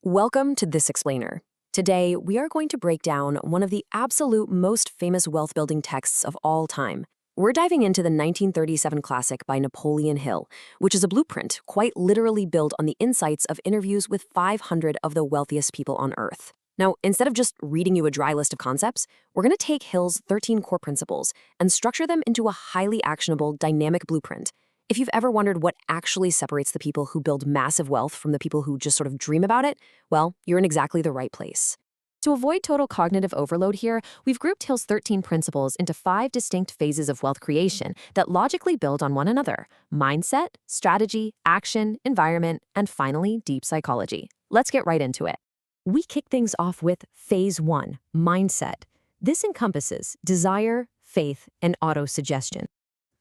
Welcome to This Explainer. Today, we are going to break down one of the absolute most famous wealth building texts of all time. We're diving into the 1937 classic by Napoleon Hill, which is a blueprint quite literally built on the insights of interviews with 500 of the wealthiest people on Earth. Now, instead of just reading you a dry list of concepts, we're going to take Hill's 13 core principles and structure them into a highly actionable, dynamic blueprint. If you've ever wondered what actually separates the people who build massive wealth from the people who just sort of dream about it, well, you're in exactly the right place. To avoid total cognitive overload here, we've grouped Hill's 13 principles into 5 distinct phases of wealth creation that logically build on one another: mindset, strategy, action, environment, and finally, deep psychology. Let's get right into it. We kick things off with Phase 1, mindset. This encompasses desire, faith, and auto-suggestion.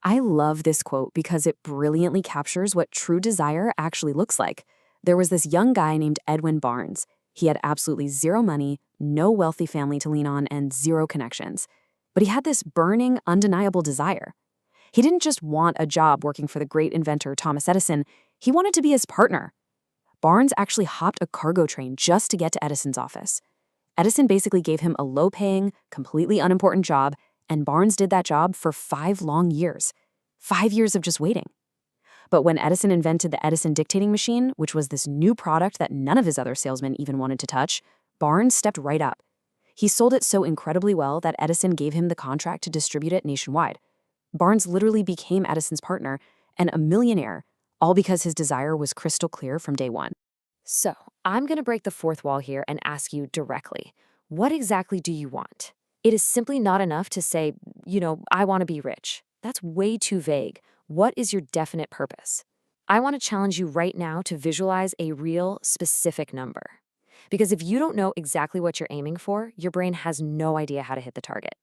I love this quote because it brilliantly captures what true desire actually looks like. There was this young guy named Edwin Barnes. He had absolutely zero money, no wealthy family to lean on, and zero connections. But he had this burning, undeniable desire. He didn't just want a job working for the great inventor Thomas Edison, he wanted to be his partner. Barnes actually hopped a cargo train just to get to Edison's office. Edison basically gave him a low-paying, completely unimportant job, and Barnes did that job for 5 long years. 5 years of just waiting. But when Edison invented the Edison dictating machine, which was this new product that none of his other salesmen even wanted to touch, Barnes stepped right up. He sold it so incredibly well that Edison gave him the contract to distribute it nationwide. Barnes literally became Edison's partner and a millionaire, all because his desire was crystal clear from day one. So, I'm going to break the fourth wall here and ask you directly, what exactly do you want? It is simply not enough to say, I want to be rich. That's way too vague. What is your definite purpose? I want to challenge you right now to visualize a real, specific number. Because if you don't know exactly what you're aiming for, your brain has no idea how to hit the target.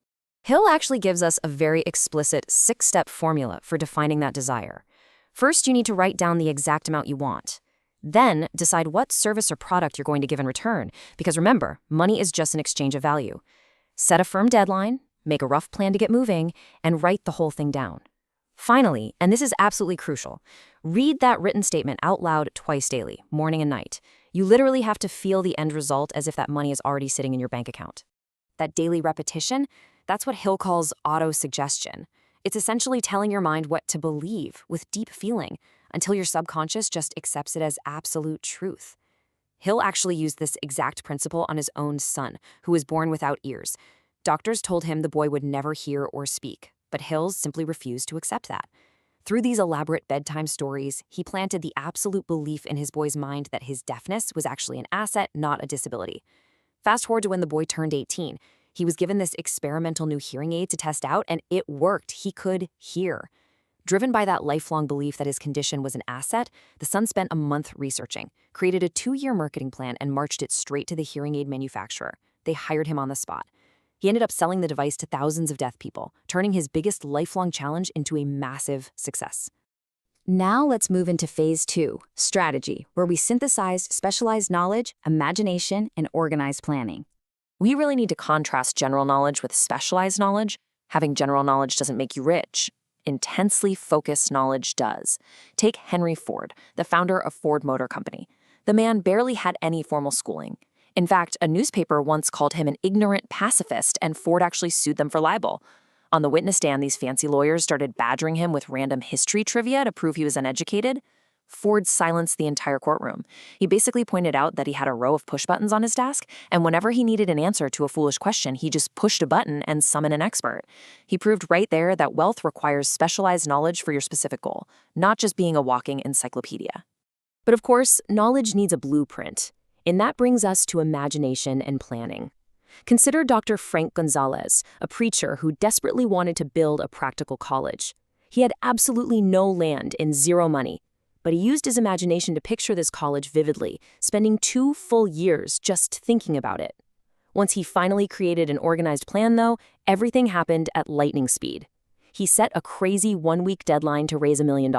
Hill actually gives us a very explicit 6-step formula for defining that desire. First, you need to write down the exact amount you want. Then, decide what service or product you're going to give in return, because remember, money is just an exchange of value. Set a firm deadline, make a rough plan to get moving, and write the whole thing down. Finally, and this is absolutely crucial, read that written statement out loud twice daily, morning and night. You literally have to feel the end result as if that money is already sitting in your bank account. That daily repetition, that's what Hill calls auto-suggestion. It's essentially telling your mind what to believe with deep feeling until your subconscious just accepts it as absolute truth. Hill actually used this exact principle on his own son, who was born without ears. Doctors told him the boy would never hear or speak, but Hill simply refused to accept that. Through these elaborate bedtime stories, he planted the absolute belief in his boy's mind that his deafness was actually an asset, not a disability. Fast forward to when the boy turned 18. He was given this experimental new hearing aid to test out, and it worked. He could hear. Driven by that lifelong belief that his condition was an asset, the son spent a month researching, created a 2-year marketing plan, and marched it straight to the hearing aid manufacturer. They hired him on the spot. He ended up selling the device to thousands of deaf people, turning his biggest lifelong challenge into a massive success. Now let's move into Phase 2, strategy, where we synthesize specialized knowledge, imagination, and organized planning. We really need to contrast general knowledge with specialized knowledge. Having general knowledge doesn't make you rich. Intensely focused knowledge does. Take Henry Ford, the founder of Ford Motor Company. The man barely had any formal schooling. In fact, a newspaper once called him an ignorant pacifist, and Ford actually sued them for libel. On the witness stand, these fancy lawyers started badgering him with random history trivia to prove he was uneducated. Ford silenced the entire courtroom. He basically pointed out that he had a row of push buttons on his desk, and whenever he needed an answer to a foolish question, he just pushed a button and summoned an expert. He proved right there that wealth requires specialized knowledge for your specific goal, not just being a walking encyclopedia. But of course, knowledge needs a blueprint, and that brings us to imagination and planning. Consider Dr. Frank Gonzalez, a preacher who desperately wanted to build a practical college. He had absolutely no land and zero money, but he used his imagination to picture this college vividly, spending 2 full years just thinking about it. Once he finally created an organized plan, though, everything happened at lightning speed. He set a crazy 1-week deadline to raise $1 million.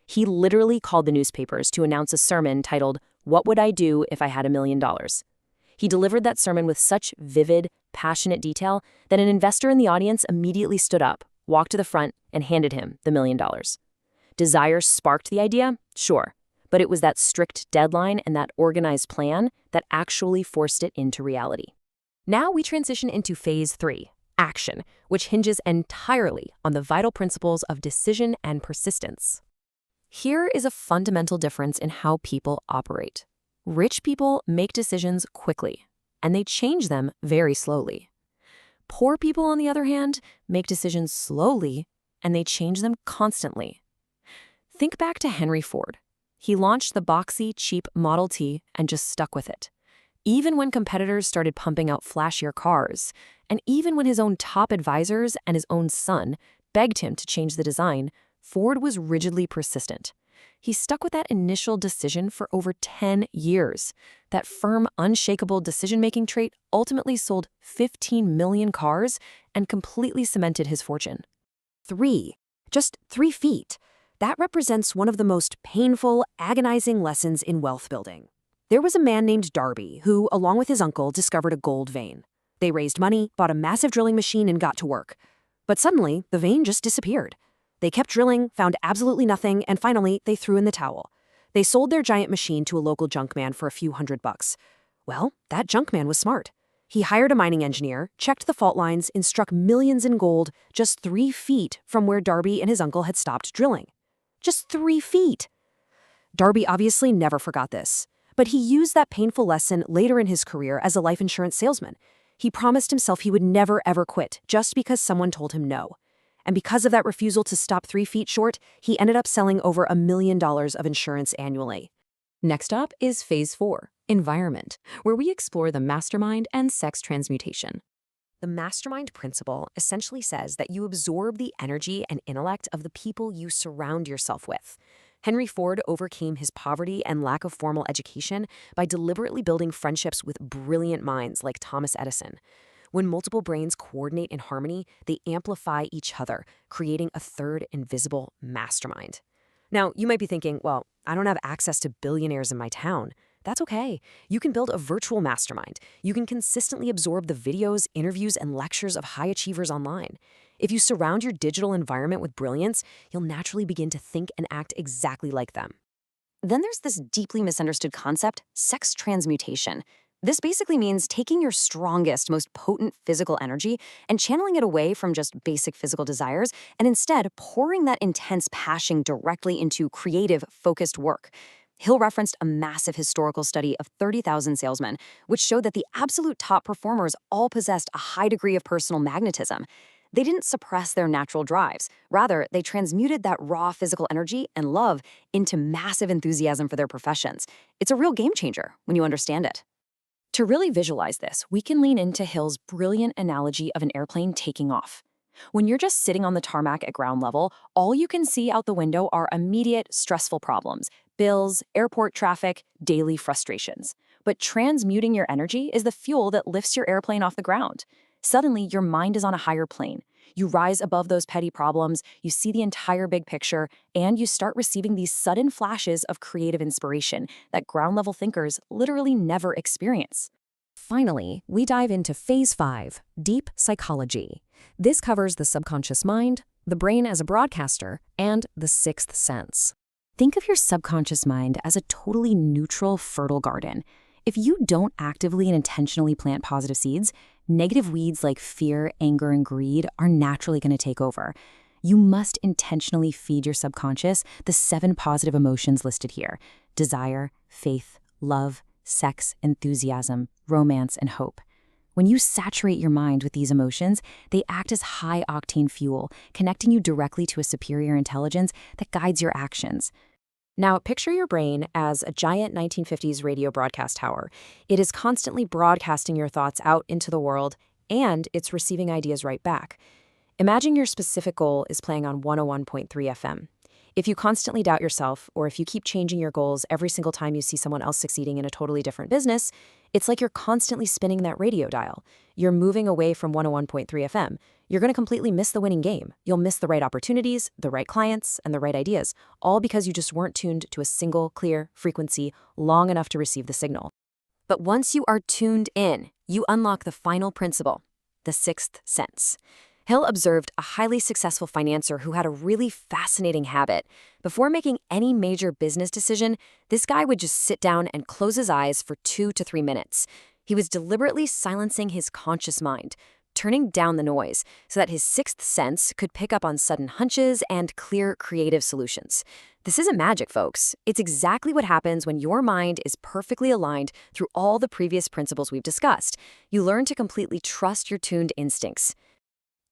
He literally called the newspapers to announce a sermon titled, "What Would I Do If I Had $1 Million?" He delivered that sermon with such vivid, passionate detail that an investor in the audience immediately stood up, walked to the front, and handed him the $1 million. Desire sparked the idea? Sure. but it was that strict deadline and that organized plan that actually forced it into reality. Now we transition into phase 3, action, which hinges entirely on the vital principles of decision and persistence. Here is a fundamental difference in how people operate. Rich people make decisions quickly, and they change them very slowly. Poor people, on the other hand, make decisions slowly, and they change them constantly. Think back to Henry Ford. He launched the boxy, cheap Model T and just stuck with it. Even when competitors started pumping out flashier cars, and even when his own top advisors and his own son begged him to change the design, Ford was rigidly persistent. He stuck with that initial decision for over 10 years. That firm, unshakable decision-making trait ultimately sold 15 million cars and completely cemented his fortune. 3. Just 3 feet. That represents one of the most painful, agonizing lessons in wealth building. There was a man named Darby who, along with his uncle, discovered a gold vein. They raised money, bought a massive drilling machine, and got to work. But suddenly, the vein just disappeared. They kept drilling, found absolutely nothing, and finally, they threw in the towel. They sold their giant machine to a local junkman for a few $100. Well, that junkman was smart. He hired a mining engineer, checked the fault lines, and struck millions in gold just 3 feet from where Darby and his uncle had stopped drilling. Just 3 feet. Darby obviously never forgot this, but he used that painful lesson later in his career as a life insurance salesman. He promised himself he would never ever quit just because someone told him no. And because of that refusal to stop 3 feet short, he ended up selling over $1 million of insurance annually. Next up is phase 4, environment, where we explore the mastermind and sex transmutation. The mastermind principle essentially says that you absorb the energy and intellect of the people you surround yourself with. Henry Ford overcame his poverty and lack of formal education by deliberately building friendships with brilliant minds like Thomas Edison. When multiple brains coordinate in harmony, they amplify each other, creating a third invisible mastermind. Now, you might be thinking, well, I don't have access to billionaires in my town. That's okay. You can build a virtual mastermind. You can consistently absorb the videos, interviews, and lectures of high achievers online. If you surround your digital environment with brilliance, you'll naturally begin to think and act exactly like them. Then there's this deeply misunderstood concept, sex transmutation. This basically means taking your strongest, most potent physical energy and channeling it away from just basic physical desires, and instead pouring that intense passion directly into creative, focused work. Hill referenced a massive historical study of 30,000 salesmen, which showed that the absolute top performers all possessed a high degree of personal magnetism. They didn't suppress their natural drives. Rather, they transmuted that raw physical energy and love into massive enthusiasm for their professions. It's a real game changer when you understand it. To really visualize this, we can lean into Hill's brilliant analogy of an airplane taking off. When you're just sitting on the tarmac at ground level, all you can see out the window are immediate, stressful problems, bills, airport traffic, daily frustrations. But transmuting your energy is the fuel that lifts your airplane off the ground. Suddenly, your mind is on a higher plane. You rise above those petty problems, you see the entire big picture, and you start receiving these sudden flashes of creative inspiration that ground-level thinkers literally never experience. Finally, we dive into phase 5, deep psychology. This covers the subconscious mind, the brain as a broadcaster, and the sixth sense. Think of your subconscious mind as a totally neutral, fertile garden. If you don't actively and intentionally plant positive seeds, negative weeds like fear, anger, and greed are naturally going to take over. You must intentionally feed your subconscious the 7 positive emotions listed here: desire, faith, love, sex, enthusiasm, romance, and hope. When you saturate your mind with these emotions, they act as high-octane fuel, connecting you directly to a superior intelligence that guides your actions. Now, picture your brain as a giant 1950s radio broadcast tower. It is constantly broadcasting your thoughts out into the world, and it's receiving ideas right back. Imagine your specific goal is playing on 101.3 FM. If you constantly doubt yourself, or if you keep changing your goals every single time you see someone else succeeding in a totally different business, it's like you're constantly spinning that radio dial. You're moving away from 101.3 FM. You're going to completely miss the winning game. You'll miss the right opportunities, the right clients, and the right ideas, all because you just weren't tuned to a single, clear frequency long enough to receive the signal. But once you are tuned in, you unlock the final principle, the sixth sense. Hill observed a highly successful financier who had a really fascinating habit. Before making any major business decision, this guy would just sit down and close his eyes for 2 to 3 minutes. He was deliberately silencing his conscious mind, turning down the noise so that his sixth sense could pick up on sudden hunches and clear creative solutions. This isn't magic, folks. It's exactly what happens when your mind is perfectly aligned through all the previous principles we've discussed. You learn to completely trust your tuned instincts.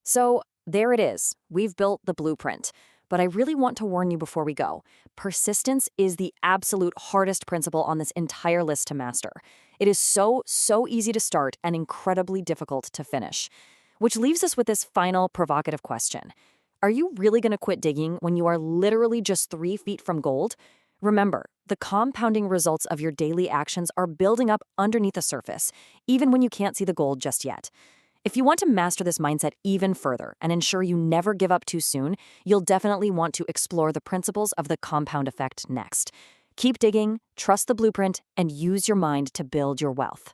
So there it is. We've built the blueprint. But I really want to warn you before we go. Persistence is the absolute hardest principle on this entire list to master. It is so easy to start and incredibly difficult to finish. Which leaves us with this final provocative question. Are you really going to quit digging when you are literally just 3 feet from gold? Remember, the compounding results of your daily actions are building up underneath the surface, even when you can't see the gold just yet. If you want to master this mindset even further and ensure you never give up too soon, you'll definitely want to explore the principles of the compound effect next. Keep digging, trust the blueprint, and use your mind to build your wealth.